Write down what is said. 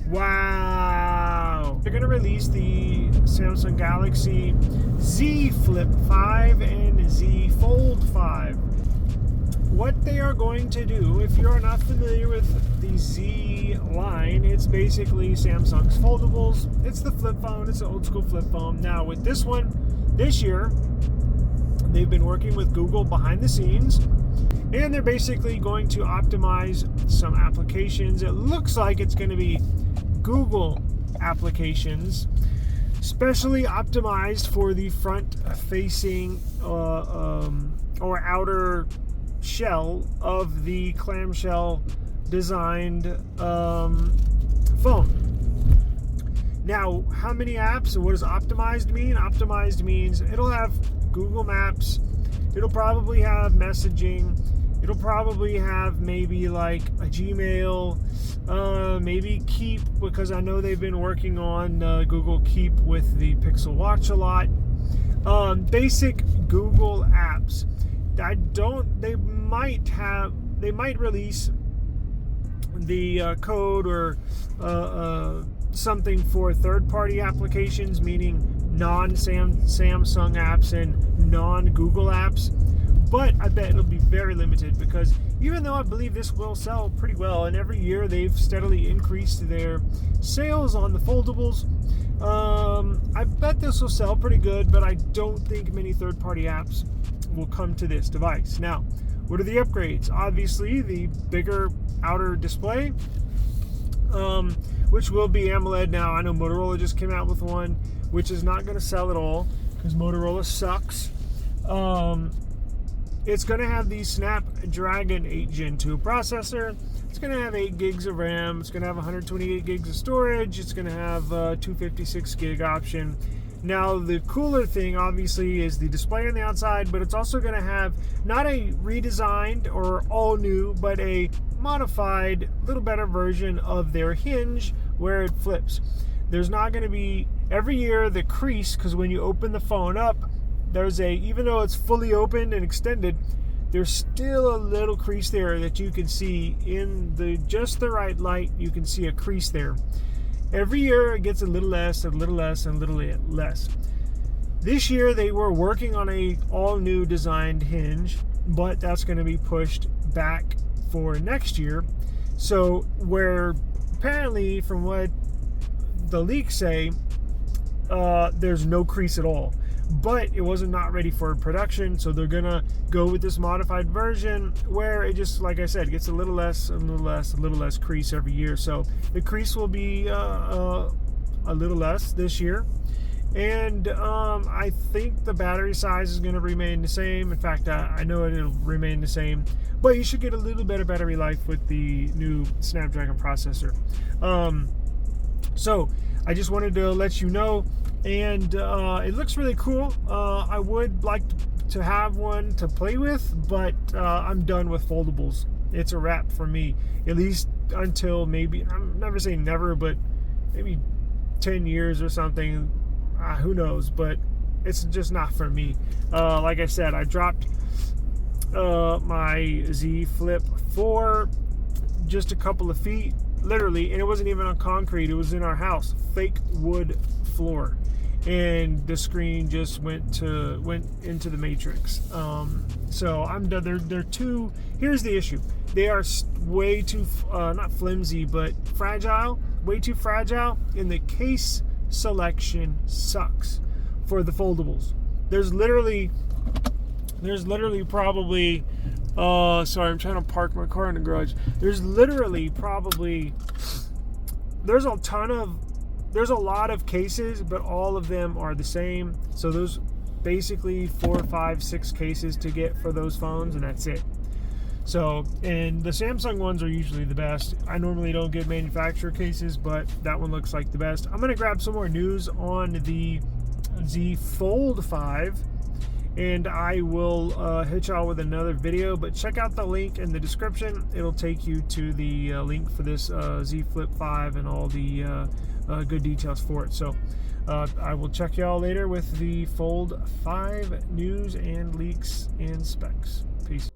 Wow! They're going to release the Samsung Galaxy Z Flip 5 and Z Fold 5. What they are going to do, if you're not familiar with the Z line, it's basically Samsung's foldables. It's the flip phone. It's an old school flip phone. Now with this one, this year, they've been working with Google behind the scenes, and they're basically going to optimize some applications. It looks like it's going to be Google applications, specially optimized for the front-facing or outer shell of the clamshell designed phone. Now, how many apps and what does optimized mean? Optimized means it'll have Google Maps, it'll probably have messaging, it'll probably have maybe like a Gmail, maybe Keep, because I know they've been working on Google Keep with the Pixel Watch a lot. Basic Google apps. They might release the code or something for third-party applications, meaning non-Samsung apps and non-Google apps. But I bet it'll be very limited, because even though I believe this will sell pretty well, and every year they've steadily increased their sales on the foldables, I bet this will sell pretty good, but I don't think many third-party apps will come to this device. Now, what are the upgrades? Obviously, the bigger outer display, which will be AMOLED. Now, I know Motorola just came out with one, which is not going to sell at all, because Motorola sucks. It's going to have the Snapdragon 8 Gen 2 processor. It's going to have 8 gigs of RAM. It's going to have 128 gigs of storage. It's going to have a 256 gig option. Now, the cooler thing, obviously, is the display on the outside, but it's also going to have not a redesigned or all new, but a modified, little better version of their hinge where it flips. There's not going to be, every year, the crease, because when you open the phone up, there's even though it's fully opened and extended, there's still a little crease there that you can see in just the right light. You can see a crease there. Every year it gets a little less, a little less, and a little less. This year they were working on a all-new designed hinge, but that's going to be pushed back for next year. So where apparently, from what the leaks say, there's no crease at all. But it wasn't not ready for production, so they're gonna go with this modified version where it just, like I said, gets a little less, a little less, a little less crease every year. So the crease will be a little less this year, and I think the battery size is going to remain the same. In fact, I know it'll remain the same, but you should get a little bit of battery life with the new Snapdragon processor. So I just wanted to let you know. And it looks really cool. I would like to have one to play with, but I'm done with foldables. It's a wrap for me, at least until maybe, I'm never saying never, but maybe 10 years or something. Who knows, but it's just not for me. Like I said, I dropped my Z Flip 4 just a couple of feet, literally, and it wasn't even on concrete. It was in our house, fake wood floor, and the screen just went into the matrix. So I'm done. They're too. Here's the issue: they are way too not flimsy, but fragile. Way too fragile, and the case selection sucks for the foldables. There's literally probably. Sorry, I'm trying to park my car in the garage. There's a lot of cases, but all of them are the same. So those basically 4, 5, 6 cases to get for those phones, and that's it. So, and the Samsung ones are usually the best. I normally don't get manufacturer cases, but that one looks like the best. I'm gonna grab some more news on the Z Fold 5, and I will hit y'all with another video, but check out the link in the description. It'll take you to the link for this Z Flip 5 and all the good details for it. So I will check y'all later with the Fold 5 news and leaks and specs. Peace.